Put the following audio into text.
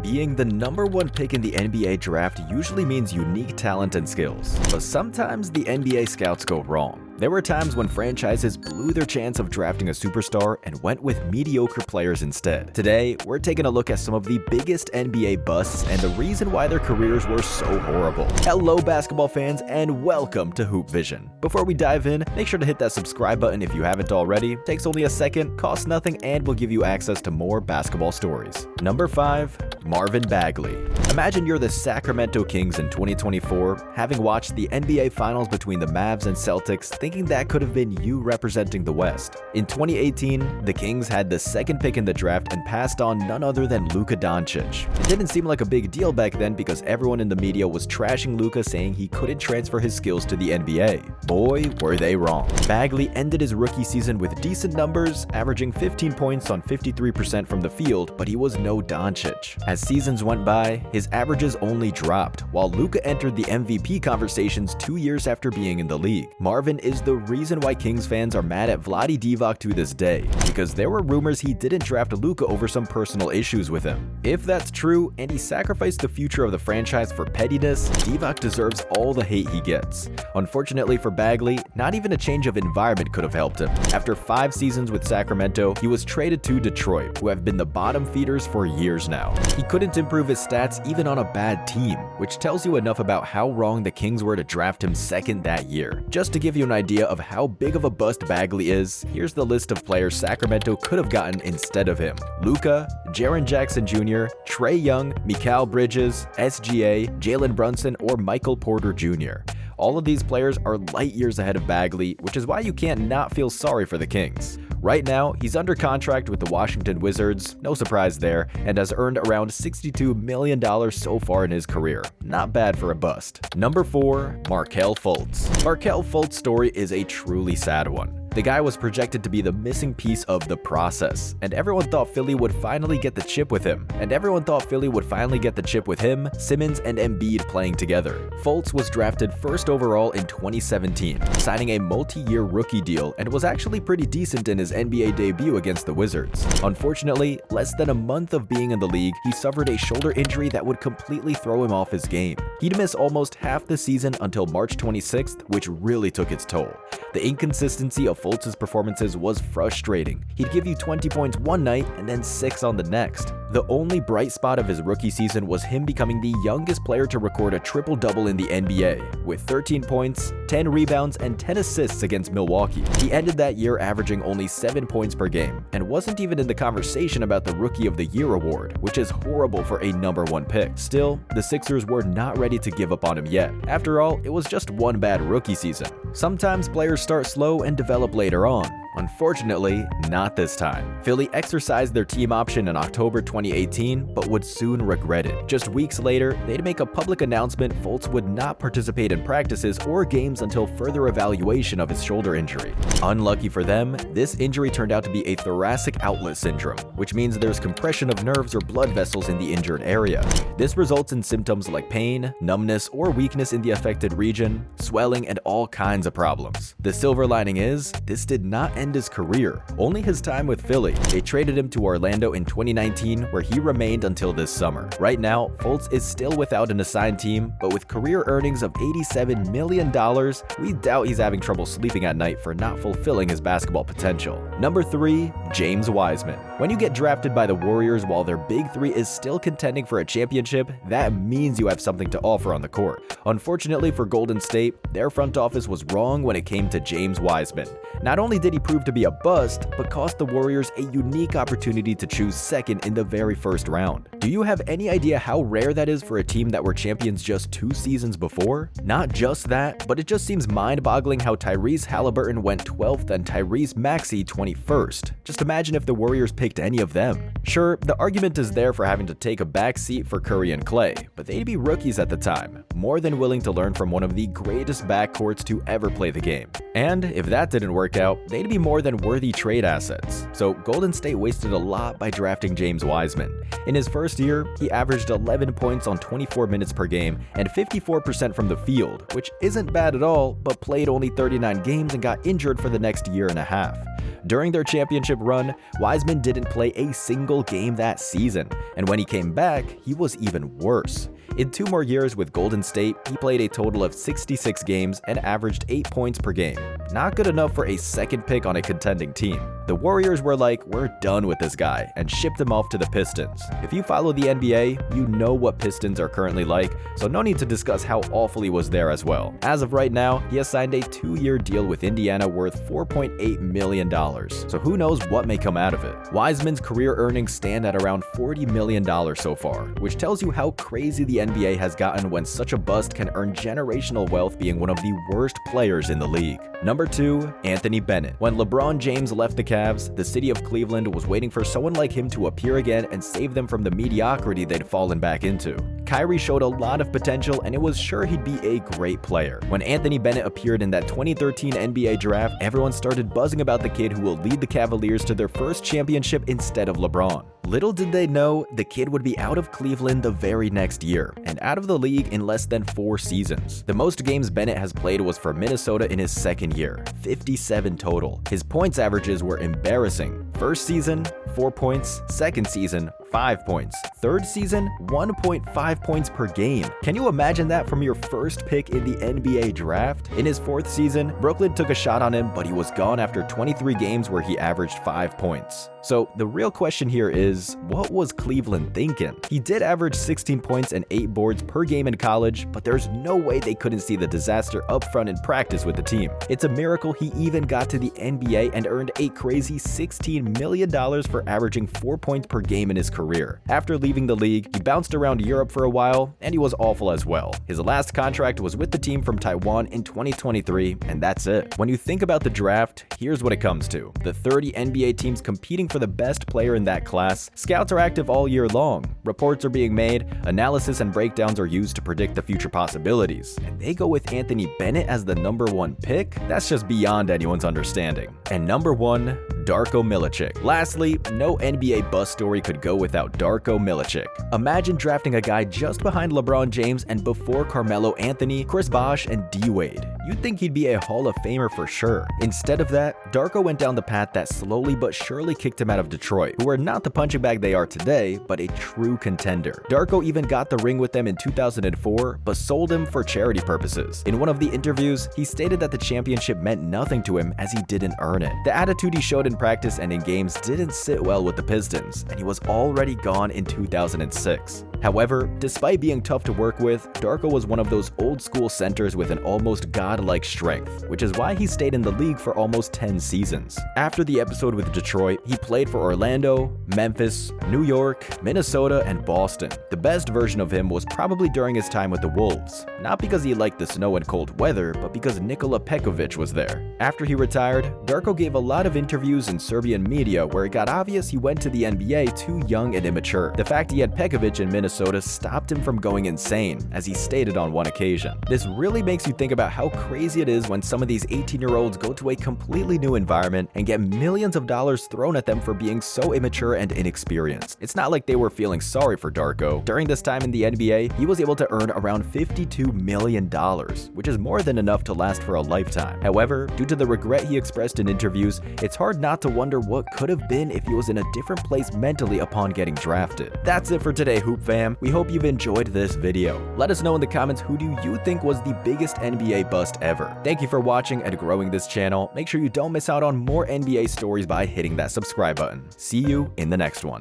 Being the #1 pick in the NBA draft usually means unique talent and skills, but sometimes the NBA scouts go wrong. There were times when franchises blew their chance of drafting a superstar and went with mediocre players instead. Today, we're taking a look at some of the biggest NBA busts and the reason why their careers were so horrible. Hello basketball fans and welcome to Hoop Vision. Before we dive in, make sure to hit that subscribe button if you haven't already. Takes only a second, costs nothing, and will give you access to more basketball stories. Number 5. Marvin Bagley. Imagine you're the Sacramento Kings in 2024, having watched the NBA Finals between the Mavs and Celtics, thinking that could have been you representing the West. In 2018, the Kings had the second pick in the draft and passed on none other than Luka Doncic. It didn't seem like a big deal back then because everyone in the media was trashing Luka, saying he couldn't transfer his skills to the NBA. Boy, were they wrong. Bagley ended his rookie season with decent numbers, averaging 15 points on 53% from the field, but he was no Doncic. As seasons went by, his averages only dropped, while Luka entered the MVP conversations 2 years after being in the league. Marvin is the reason why Kings fans are mad at Vlade Divac to this day, because there were rumors he didn't draft Luka over some personal issues with him. If that's true, and he sacrificed the future of the franchise for pettiness, Divac deserves all the hate he gets. Unfortunately for Bagley, not even a change of environment could have helped him. After 5 seasons with Sacramento, he was traded to Detroit, who have been the bottom feeders for years now. He couldn't improve his stats even on a bad team, which tells you enough about how wrong the Kings were to draft him second that year. Just to give you an idea of how big of a bust Bagley is, here's the list of players Sacramento could have gotten instead of him: Luka, Jaren Jackson Jr., Trae Young, Mikal Bridges, SGA, Jalen Brunson, or Michael Porter Jr. All of these players are light years ahead of Bagley, which is why you can't not feel sorry for the Kings. Right now, he's under contract with the Washington Wizards, no surprise there, and has earned around $62 million so far in his career. Not bad for a bust. Number 4. Markelle Fultz. Markelle Fultz's story is a truly sad one. The guy was projected to be the missing piece of the process, and everyone thought Philly would finally get the chip with him. Simmons and Embiid playing together. Fultz was drafted first overall in 2017, signing a multi-year rookie deal, and was actually pretty decent in his NBA debut against the Wizards. Unfortunately, less than a month of being in the league, he suffered a shoulder injury that would completely throw him off his game. He'd miss almost half the season until March 26th, which really took its toll. The inconsistency of Fultz's performances was frustrating. He'd give you 20 points one night and then 6 on the next. The only bright spot of his rookie season was him becoming the youngest player to record a triple-double in the NBA, with 13 points, 10 rebounds, and 10 assists against Milwaukee. He ended that year averaging only 7 points per game, and wasn't even in the conversation about the Rookie of the Year award, which is horrible for a #1 pick. Still, the Sixers were not ready to give up on him yet. After all, it was just one bad rookie season. Sometimes players start slow and develop later on. Unfortunately, not this time. Philly exercised their team option in October 2018, but would soon regret it. Just weeks later, they'd make a public announcement Fultz would not participate in practices or games until further evaluation of his shoulder injury. Unlucky for them, this injury turned out to be a thoracic outlet syndrome, which means there's compression of nerves or blood vessels in the injured area. This results in symptoms like pain, numbness, or weakness in the affected region, swelling, and all kinds of problems. The silver lining is, this did not end his career, only his time with Philly. They traded him to Orlando in 2019, where he remained until this summer. Right now, Fultz is still without an assigned team, but with career earnings of $87 million, we doubt he's having trouble sleeping at night for not fulfilling his basketball potential. Number 3. James Wiseman. When you get drafted by the Warriors while their big three is still contending for a championship, that means you have something to offer on the court. Unfortunately for Golden State, their front office was wrong when it came to James Wiseman. Not only did he prove to be a bust, but cost the Warriors a unique opportunity to choose second in the very first round. Do you have any idea how rare that is for a team that were champions just 2 seasons before? Not just that, but it just seems mind-boggling how Tyrese Halliburton went 12th and Tyrese Maxey 21st. Just imagine if the Warriors picked any of them. Sure, the argument is there for having to take a back seat for Curry and Clay, but they'd be rookies at the time, more than willing to learn from one of the greatest backcourts to ever play the game. And if that didn't work out, they'd be more than worthy trade assets. So Golden State wasted a lot by drafting James Wiseman. In his first year, he averaged 11 points on 24 minutes per game and 54% from the field, which isn't bad at all, but played only 39 games and got injured for the next year and a half. During their championship run, Wiseman didn't play a single game that season, and when he came back, he was even worse. In 2 more years with Golden State, he played a total of 66 games and averaged 8 points per game. Not good enough for a second pick on a contending team. The Warriors were like, we're done with this guy, and shipped him off to the Pistons. If you follow the NBA, you know what Pistons are currently like, so no need to discuss how awful he was there as well. As of right now, he has signed a 2-year deal with Indiana worth $4.8 million, so who knows what may come out of it. Wiseman's career earnings stand at around $40 million so far, which tells you how crazy the NBA has gotten when such a bust can earn generational wealth being one of the worst players in the league. Number 2, Anthony Bennett. When LeBron James left the Cavs, the city of Cleveland was waiting for someone like him to appear again and save them from the mediocrity they'd fallen back into. Kyrie showed a lot of potential and it was sure he'd be a great player. When Anthony Bennett appeared in that 2013 NBA draft, everyone started buzzing about the kid who will lead the Cavaliers to their first championship instead of LeBron. Little did they know, the kid would be out of Cleveland the very next year, and out of the league in less than 4 seasons. The most games Bennett has played was for Minnesota in his second year, 57 total. His points averages were embarrassing. First season, 4 points. Second season, 5 points. Third season, 1.5 points per game. Can you imagine that from your first pick in the NBA draft? In his 4th season, Brooklyn took a shot on him, but he was gone after 23 games where he averaged 5 points. So the real question here is, what was Cleveland thinking? He did average 16 points and 8 boards per game in college, but there's no way they couldn't see the disaster up front in practice with the team. It's a miracle he even got to the NBA and earned a crazy $16 million for averaging 4 points per game in his career. After leaving the league, he bounced around Europe for a while, and he was awful as well. His last contract was with the team from Taiwan in 2023, and that's it. When you think about the draft, here's what it comes to. The 30 NBA teams competing for the best player in that class, scouts are active all year long. Reports are being made, analysis and breakdowns are used to predict the future possibilities. And they go with Anthony Bennett as the number 1 pick? That's just beyond anyone's understanding. And number 1, Darko Milicic. Lastly, no NBA bust story could go without Darko Milicic. Imagine drafting a guy just behind LeBron James and before Carmelo Anthony, Chris Bosh, and D-Wade. You'd think he'd be a Hall of Famer for sure. Instead of that, Darko went down the path that slowly but surely kicked him out of Detroit, who were not the punching bag they are today, but a true contender. Darko even got the ring with them in 2004, but sold him for charity purposes. In one of the interviews, he stated that the championship meant nothing to him as he didn't earn it. The attitude he showed in practice and in games didn't sit well with the Pistons, and he was already gone in 2006. However, despite being tough to work with, Darko was one of those old school centers with an almost godlike strength, which is why he stayed in the league for almost 10 seasons. After the episode with Detroit, he played for Orlando, Memphis, New York, Minnesota, and Boston. The best version of him was probably during his time with the Wolves, not because he liked the snow and cold weather, but because Nikola Pekovic was there. After he retired, Darko gave a lot of interviews in Serbian media where it got obvious he went to the NBA too young and immature. The fact he had Pekovic in Minnesota stopped him from going insane, as he stated on one occasion. This really makes you think about how crazy it is when some of these 18-year-olds go to a completely new environment and get millions of dollars thrown at them for being so immature and inexperienced. It's not like they were feeling sorry for Darko. During this time in the NBA, he was able to earn around $52 million, which is more than enough to last for a lifetime. However, due to the regret he expressed in interviews, it's hard not to wonder what could have been if he was in a different place mentally upon getting drafted. That's it for today, Hoop Fam. We hope you've enjoyed this video. Let us know in the comments who do you think was the biggest NBA bust ever. Thank you for watching and growing this channel. Make sure you don't miss out on more NBA stories by hitting that subscribe button. See you in the next one.